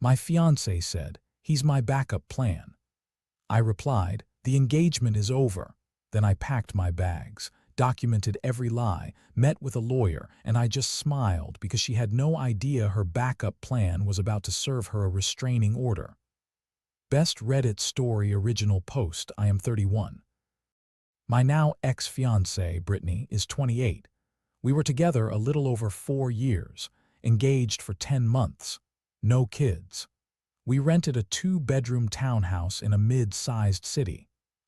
My fiancé said, "He's my backup plan." I replied, "The engagement is over." Then I packed my bags, documented every lie, met with a lawyer, and I just smiled because she had no idea her backup plan was about to serve her a restraining order. Best Reddit story original post. I am 31. My now ex-fiancée, Brittany, is 28. We were together a little over 4 years, engaged for 10 months. No kids. We rented a 2-bedroom townhouse in a mid-sized city.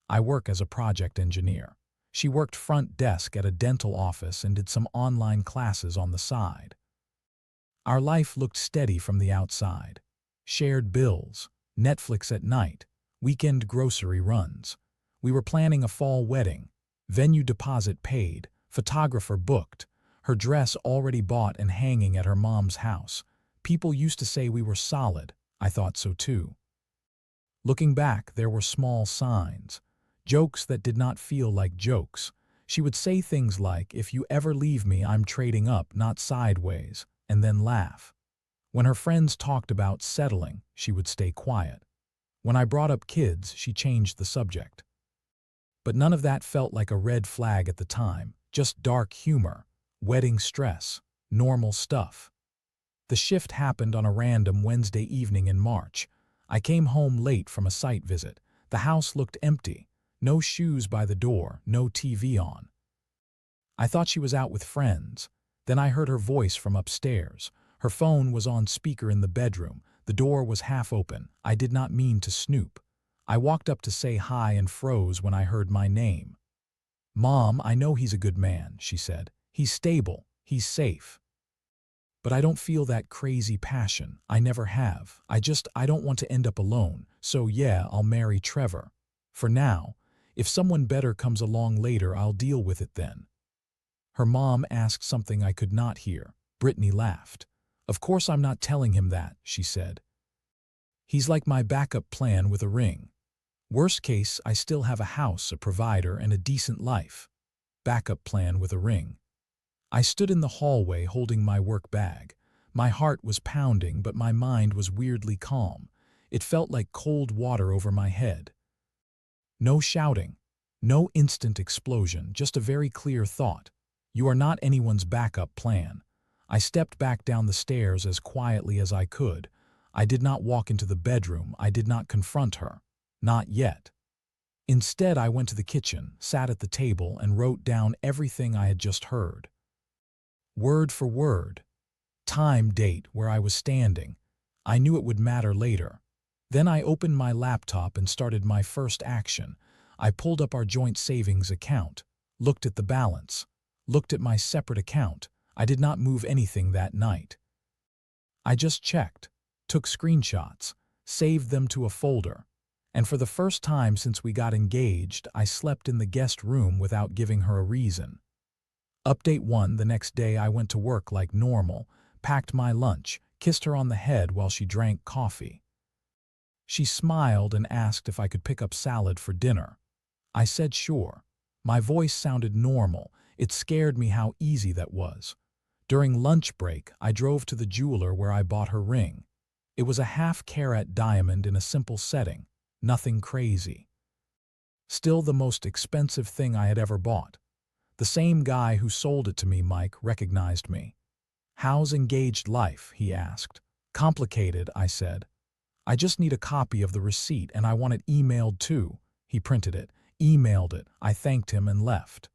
I work as a project engineer. She worked front desk at a dental office and did some online classes on the side. Our life looked steady from the outside. Shared bills, Netflix at night, weekend grocery runs. We were planning a fall wedding. Venue deposit paid, photographer booked, her dress already bought and hanging at her mom's house. People used to say we were solid. I thought so too. Looking back, there were small signs. Jokes that did not feel like jokes. She would say things like, "If you ever leave me, I'm trading up, not sideways," and then laugh. When her friends talked about settling, she would stay quiet. When I brought up kids, she changed the subject. But none of that felt like a red flag at the time, just dark humor, wedding stress, normal stuff. The shift happened on a random Wednesday evening in March. I came home late from a site visit. The house looked empty. No shoes by the door, no TV on. I thought she was out with friends. Then I heard her voice from upstairs. Her phone was on speaker in the bedroom. The door was half open. I did not mean to snoop. I walked up to say hi and froze when I heard my name. "Mom, I know he's a good man," she said. "He's stable. He's safe. But I don't feel that crazy passion. I never have. I don't want to end up alone. So yeah, I'll marry Trevor. For now. If someone better comes along later, I'll deal with it then." Her mom asked something I could not hear. Brittany laughed. "Of course I'm not telling him that," she said. "He's like my backup plan with a ring. Worst case, I still have a house, a provider, and a decent life. Backup plan with a ring." I stood in the hallway holding my work bag. My heart was pounding, but my mind was weirdly calm. It felt like cold water over my head. No shouting, no instant explosion, just a very clear thought. You are not anyone's backup plan. I stepped back down the stairs as quietly as I could. I did not walk into the bedroom. I did not confront her. Not yet. Instead, I went to the kitchen, sat at the table, and wrote down everything I had just heard. Word for word. Time, date, where I was standing. I knew it would matter later. Then I opened my laptop and started my first action. I pulled up our joint savings account, looked at the balance, looked at my separate account. I did not move anything that night. I just checked, took screenshots, saved them to a folder. And for the first time since we got engaged, I slept in the guest room without giving her a reason. Update 1: the next day I went to work like normal, packed my lunch, kissed her on the head while she drank coffee. She smiled and asked if I could pick up salad for dinner. I said sure. My voice sounded normal. It scared me how easy that was. During lunch break, I drove to the jeweler where I bought her ring. It was a half-carat diamond in a simple setting, nothing crazy. Still the most expensive thing I had ever bought. The same guy who sold it to me, Mike, recognized me. "How's engaged life?" he asked. "Complicated," I said. "I just need a copy of the receipt and I want it emailed too." He printed it, emailed it. I thanked him and left.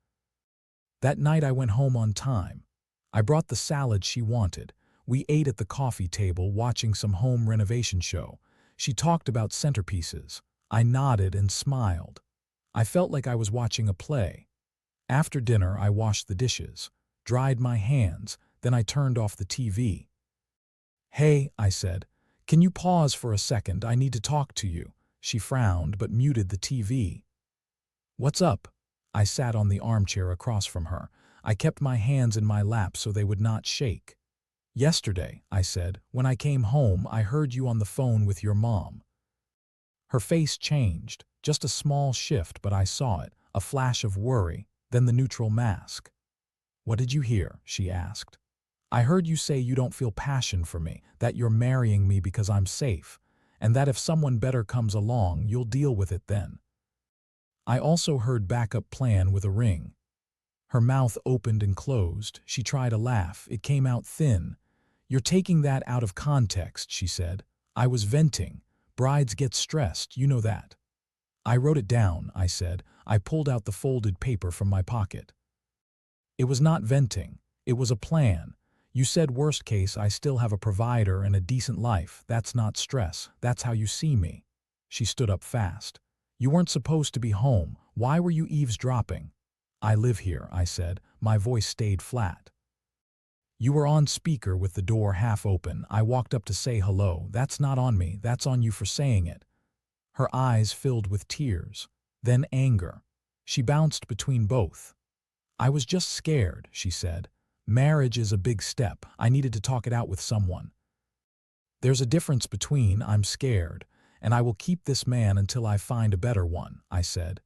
That night I went home on time. I brought the salad she wanted. We ate at the coffee table watching some home renovation show. She talked about centerpieces. I nodded and smiled. I felt like I was watching a play. After dinner, I washed the dishes, dried my hands, then I turned off the TV. "Hey," I said, "can you pause for a second? I need to talk to you." She frowned but muted the TV. "What's up?" I sat on the armchair across from her. I kept my hands in my lap so they would not shake. "Yesterday," I said, "when I came home, I heard you on the phone with your mom." Her face changed, just a small shift, but I saw it, a flash of worry, then the neutral mask. "What did you hear?" she asked. I heard you say you don't feel passion for me, that you're marrying me because I'm safe, and that if someone better comes along, you'll deal with it then. I also heard backup plan with a ring. Her mouth opened and closed. She tried a laugh. It came out thin. You're taking that out of context, she said. I was venting. Brides get stressed, you know that. I wrote it down, I said. I pulled out the folded paper from my pocket. It was not venting. It was a plan. You said worst case, I still have a provider and a decent life. That's not stress. That's how you see me. She stood up fast. You weren't supposed to be home. Why were you eavesdropping? I live here, I said. My voice stayed flat. You were on speaker with the door half open. I walked up to say hello. That's not on me. That's on you for saying it. Her eyes filled with tears, then anger. She bounced between both. I was just scared, she said. Marriage is a big step. I needed to talk it out with someone. There's a difference between I'm scared and I will keep this man until I find a better one, I said.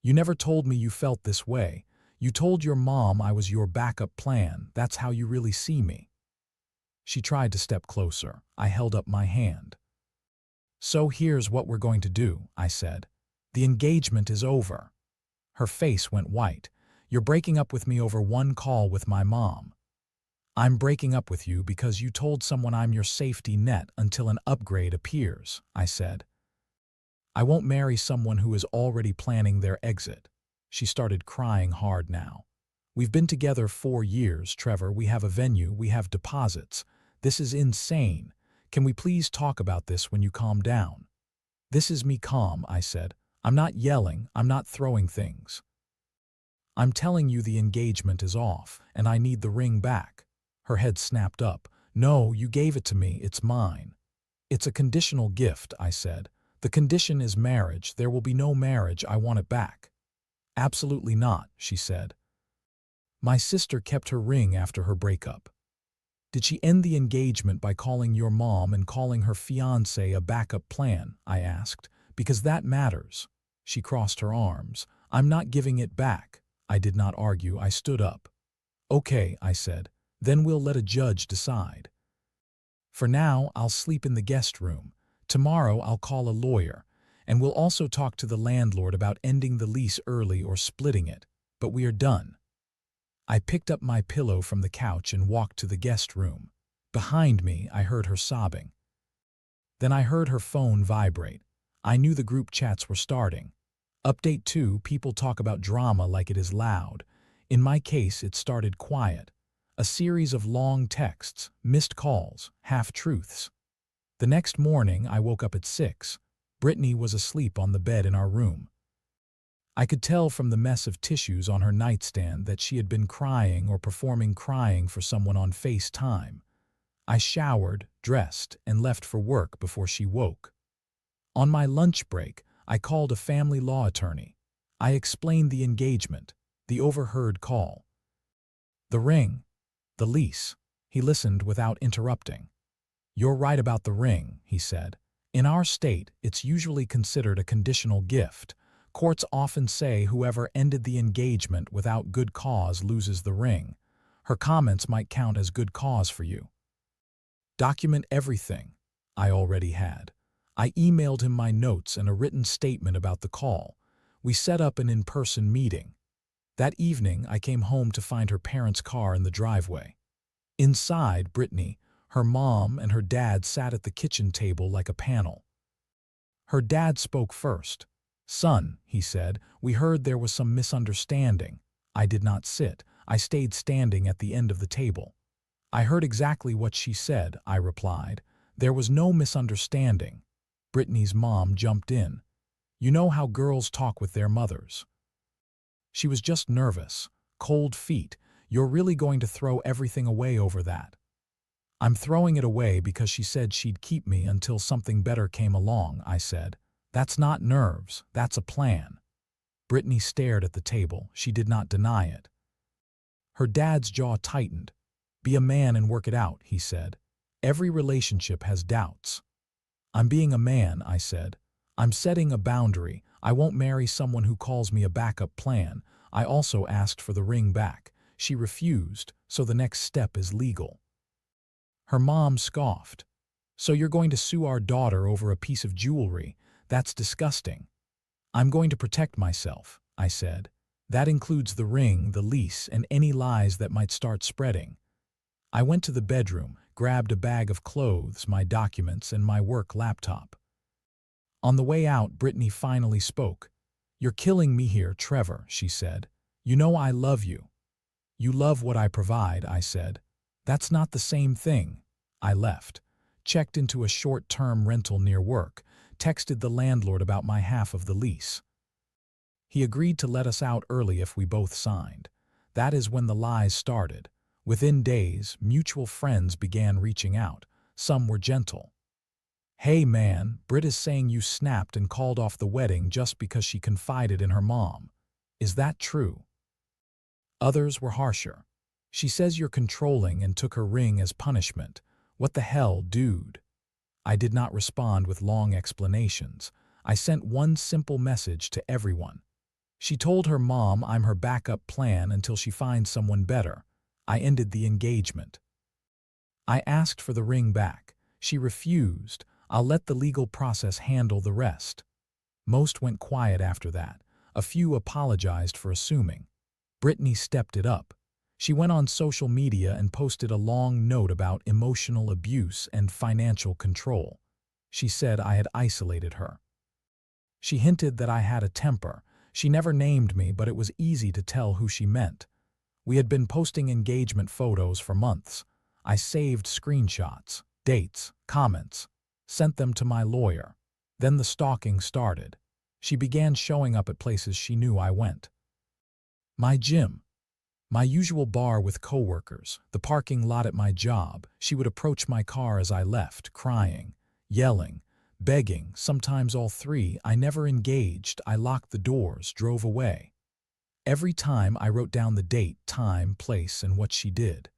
You never told me you felt this way. You told your mom I was your backup plan. That's how you really see me. She tried to step closer. I held up my hand. So here's what we're going to do, I said. The engagement is over. Her face went white. You're breaking up with me over one call with my mom. I'm breaking up with you because you told someone I'm your safety net until an upgrade appears, I said. I won't marry someone who is already planning their exit. She started crying hard now. We've been together 4 years, Trevor. We have a venue. We have deposits. This is insane. Can we please talk about this when you calm down? This is me calm, I said. I'm not yelling. I'm not throwing things. I'm telling you the engagement is off, and I need the ring back. Her head snapped up. No, you gave it to me. It's mine. It's a conditional gift, I said. The condition is marriage. There will be no marriage. I want it back. Absolutely not, she said. My sister kept her ring after her breakup. Did she end the engagement by calling your mom and calling her fiancé a backup plan? I asked. Because that matters. She crossed her arms. I'm not giving it back. I did not argue. I stood up. Okay, I said. Then we'll let a judge decide. For now, I'll sleep in the guest room. Tomorrow, I'll call a lawyer. And we'll also talk to the landlord about ending the lease early or splitting it. But we are done. I picked up my pillow from the couch and walked to the guest room. Behind me, I heard her sobbing. Then I heard her phone vibrate. I knew the group chats were starting. Update 2, people talk about drama like it is loud. In my case, it started quiet. A series of long texts, missed calls, half-truths. The next morning, I woke up at 6. Brittany was asleep on the bed in our room. I could tell from the mess of tissues on her nightstand that she had been crying or performing crying for someone on FaceTime. I showered, dressed, and left for work before she woke. On my lunch break, I called a family law attorney. I explained the engagement, the overheard call, the ring, the lease. He listened without interrupting. You're right about the ring, he said. In our state, it's usually considered a conditional gift. Courts often say whoever ended the engagement without good cause loses the ring. Her comments might count as good cause for you. Document everything. I already had. I emailed him my notes and a written statement about the call. We set up an in-person meeting. That evening, I came home to find her parents' car in the driveway. Inside, Brittany, her mom, and her dad sat at the kitchen table like a panel. Her dad spoke first. Son, he said, we heard there was some misunderstanding. I did not sit. I stayed standing at the end of the table. I heard exactly what she said, I replied. There was no misunderstanding. Brittany's mom jumped in. You know how girls talk with their mothers. She was just nervous. Cold feet. You're really going to throw everything away over that? I'm throwing it away because she said she'd keep me until something better came along, I said. That's not nerves, that's a plan. Brittany stared at the table. She did not deny it. Her dad's jaw tightened. Be a man and work it out, he said. Every relationship has doubts. I'm being a man, I said. I'm setting a boundary. I won't marry someone who calls me a backup plan. I also asked for the ring back. She refused, so the next step is legal. Her mom scoffed. "So you're going to sue our daughter over a piece of jewelry? That's disgusting." "I'm going to protect myself," I said. "That includes the ring, the lease, and any lies that might start spreading." I went to the bedroom, grabbed a bag of clothes, my documents, and my work laptop. On the way out, Brittany finally spoke. "You're killing me here, Trevor," she said. "You know I love you." "You love what I provide," I said. "That's not the same thing." I left, checked into a short-term rental near work, texted the landlord about my half of the lease. He agreed to let us out early if we both signed. That is when the lies started. Within days, mutual friends began reaching out. Some were gentle. "Hey man, Britt is saying you snapped and called off the wedding just because she confided in her mom. Is that true?" Others were harsher. "She says you're controlling and took her ring as punishment. What the hell, dude?" I did not respond with long explanations. I sent one simple message to everyone. "She told her mom I'm her backup plan until she finds someone better." I ended the engagement. I asked for the ring back. She refused. "I'll let the legal process handle the rest." Most went quiet after that. A few apologized for assuming. Brittany stepped it up. She went on social media and posted a long note about emotional abuse and financial control. She said I had isolated her. She hinted that I had a temper. She never named me, but it was easy to tell who she meant. We had been posting engagement photos for months. I saved screenshots, dates, comments, sent them to my lawyer. Then the stalking started. She began showing up at places she knew I went. My gym, my usual bar with coworkers, the parking lot at my job. She would approach my car as I left, crying, yelling, begging, sometimes all three. I never engaged. I locked the doors, drove away. Every time I wrote down the date, time, place, and what she did.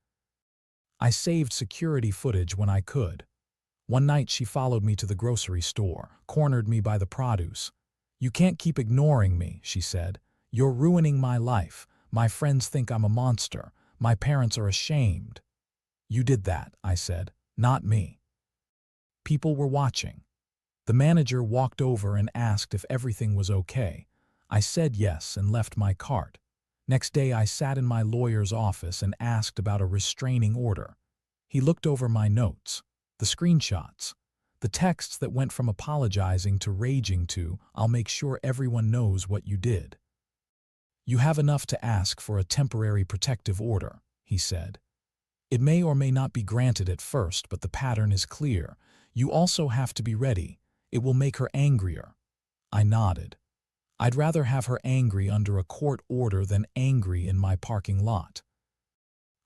I saved security footage when I could. One night she followed me to the grocery store, cornered me by the produce. "You can't keep ignoring me," she said. "You're ruining my life. My friends think I'm a monster. My parents are ashamed." "You did that," I said, "not me." People were watching. The manager walked over and asked if everything was okay. I said yes and left my cart. Next day I sat in my lawyer's office and asked about a restraining order. He looked over my notes, the screenshots, the texts that went from apologizing to raging to, "I'll make sure everyone knows what you did." "You have enough to ask for a temporary protective order," he said. "It may or may not be granted at first, but the pattern is clear. You also have to be ready. It will make her angrier." I nodded. I'd rather have her angry under a court order than angry in my parking lot.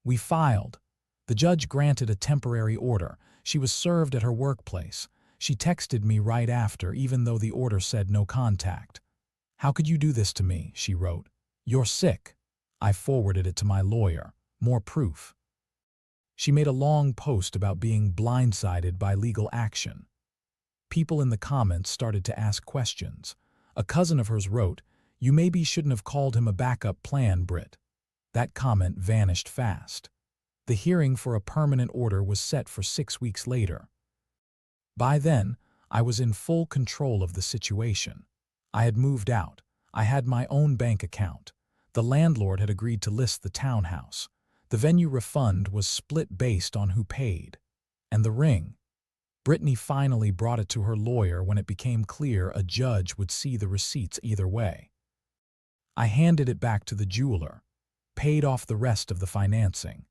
We filed. The judge granted a temporary order. She was served at her workplace. She texted me right after, even though the order said no contact. "How could you do this to me?" she wrote. "You're sick." I forwarded it to my lawyer. More proof. She made a long post about being blindsided by legal action. People in the comments started to ask questions. A cousin of hers wrote, "You maybe shouldn't have called him a backup plan, Britt." That comment vanished fast. The hearing for a permanent order was set for 6 weeks later. By then, I was in full control of the situation. I had moved out. I had my own bank account. The landlord had agreed to list the townhouse. The venue refund was split based on who paid. And the ring. Brittany finally brought it to her lawyer when it became clear a judge would see the receipts either way. I handed it back to the jeweler, paid off the rest of the financing,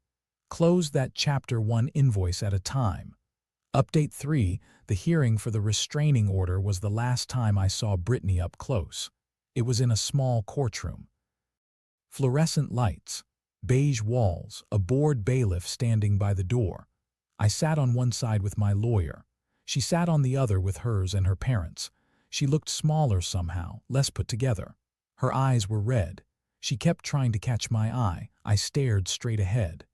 closed that Chapter 1 invoice at a time. Update 3, the hearing for the restraining order was the last time I saw Brittany up close. It was in a small courtroom. Fluorescent lights, beige walls, a bored bailiff standing by the door. I sat on one side with my lawyer. She sat on the other with hers and her parents. She looked smaller somehow, less put together. Her eyes were red. She kept trying to catch my eye. I stared straight ahead.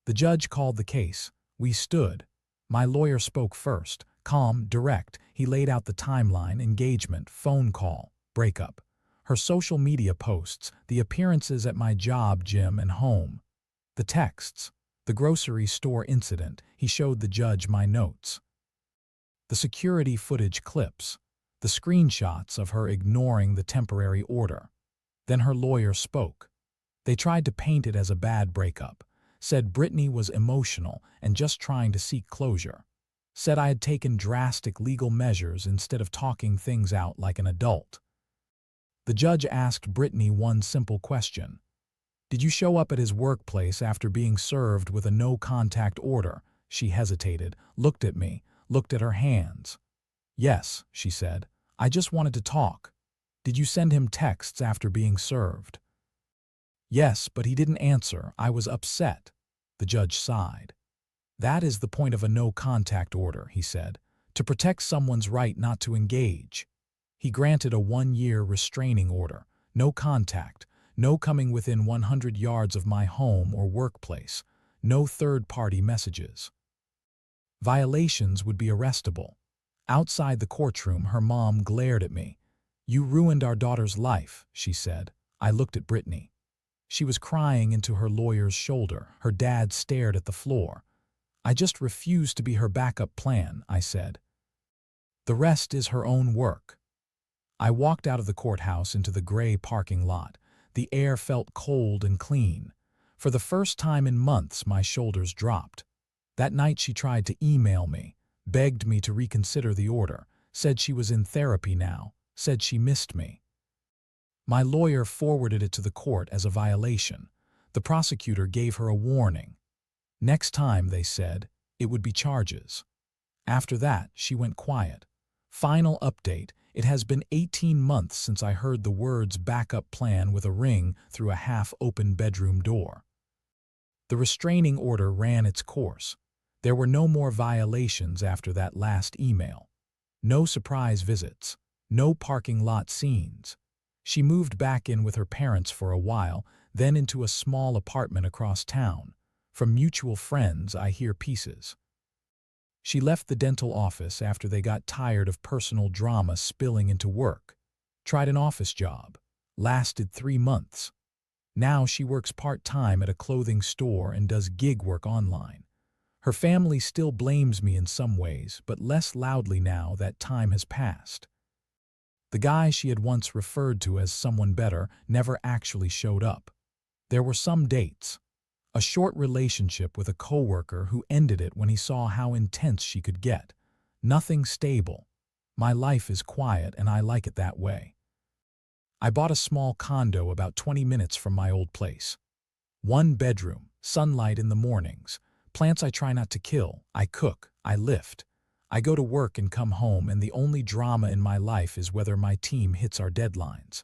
The judge called the case. We stood. My lawyer spoke first, calm, direct. He laid out the timeline, engagement, phone call, breakup, her social media posts, the appearances at my job, gym, and home, the texts, the The grocery store incident, he showed the judge my notes. The security footage clips, the screenshots of her ignoring the temporary order. Then her lawyer spoke. They tried to paint it as a bad breakup, said Brittany was emotional and just trying to seek closure, said I had taken drastic legal measures instead of talking things out like an adult. The judge asked Brittany one simple question. Did you show up at his workplace after being served with a no-contact order? She hesitated, looked at me, looked at her hands. Yes, she said. I just wanted to talk. Did you send him texts after being served? Yes, but he didn't answer. I was upset. The judge sighed. That is the point of a no-contact order, he said, to protect someone's right not to engage. He granted a 1-year restraining order, no contact, no coming within 100 yards of my home or workplace, no third-party messages. Violations would be arrestable. Outside the courtroom, her mom glared at me. You ruined our daughter's life, she said. I looked at Brittany. She was crying into her lawyer's shoulder. Her dad stared at the floor. I just refused to be her backup plan, I said. The rest is her own work. I walked out of the courthouse into the gray parking lot. The air felt cold and clean. For the first time in months, my shoulders dropped. That night she tried to email me, begged me to reconsider the order, said she was in therapy now, said she missed me. My lawyer forwarded it to the court as a violation. The prosecutor gave her a warning. Next time, they said, it would be charges. After that, she went quiet. Final update, it has been 18 months since I heard the words backup plan with a ring through a half-open bedroom door. The restraining order ran its course. There were no more violations after that last email. No surprise visits. No parking lot scenes. She moved back in with her parents for a while, then into a small apartment across town. From mutual friends, I hear pieces. She left the dental office after they got tired of personal drama spilling into work. Tried an office job. Lasted 3 months. Now she works part-time at a clothing store and does gig work online. Her family still blames me in some ways, but less loudly now that time has passed. The guy she had once referred to as someone better never actually showed up. There were some dates. A short relationship with a coworker who ended it when he saw how intense she could get. Nothing stable. My life is quiet and I like it that way. I bought a small condo about 20 minutes from my old place. 1 bedroom, sunlight in the mornings, plants I try not to kill, I cook, I lift. I go to work and come home, and the only drama in my life is whether my team hits our deadlines.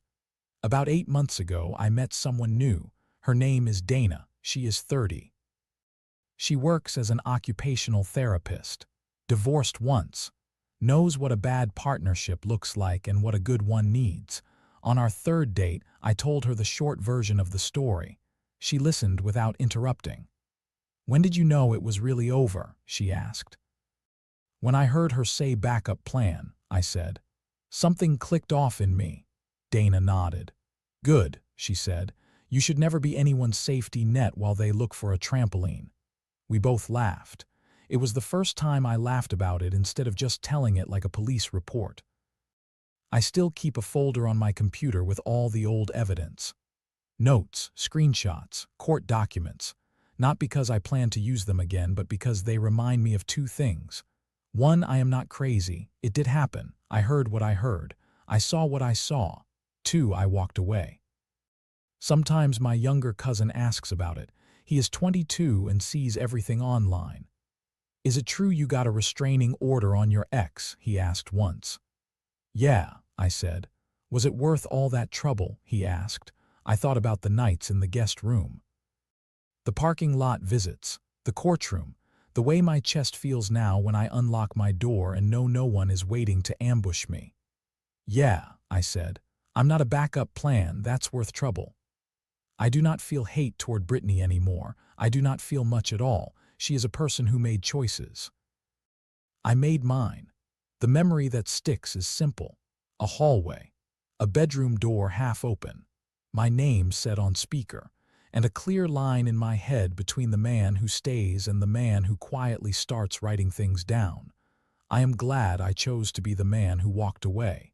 About 8 months ago, I met someone new. Her name is Dana. She is 30. She works as an occupational therapist. Divorced once. Knows what a bad partnership looks like and what a good one needs. On our 3rd date, I told her the short version of the story. She listened without interrupting. When did you know it was really over? She asked. When I heard her say backup plan, I said. Something clicked off in me. Dana nodded. Good, she said. You should never be anyone's safety net while they look for a trampoline. We both laughed. It was the first time I laughed about it instead of just telling it like a police report. I still keep a folder on my computer with all the old evidence. Notes, screenshots, court documents. Not because I plan to use them again, but because they remind me of 2 things. 1, I am not crazy. It did happen. I heard what I heard. I saw what I saw. 2, I walked away. Sometimes my younger cousin asks about it. He is 22 and sees everything online. Is it true you got a restraining order on your ex? He asked once. Yeah, I said. Was it worth all that trouble? He asked. I thought about the nights in the guest room. The parking lot visits. The courtroom. The way my chest feels now when I unlock my door and know no one is waiting to ambush me. Yeah, I said. I'm not a backup plan. That's worth trouble. I do not feel hate toward Brittany anymore. I do not feel much at all. She is a person who made choices. I made mine. The memory that sticks is simple. A hallway. A bedroom door half open. My name said on speaker. and a clear line in my head between the man who stays and the man who quietly starts writing things down. I am glad I chose to be the man who walked away.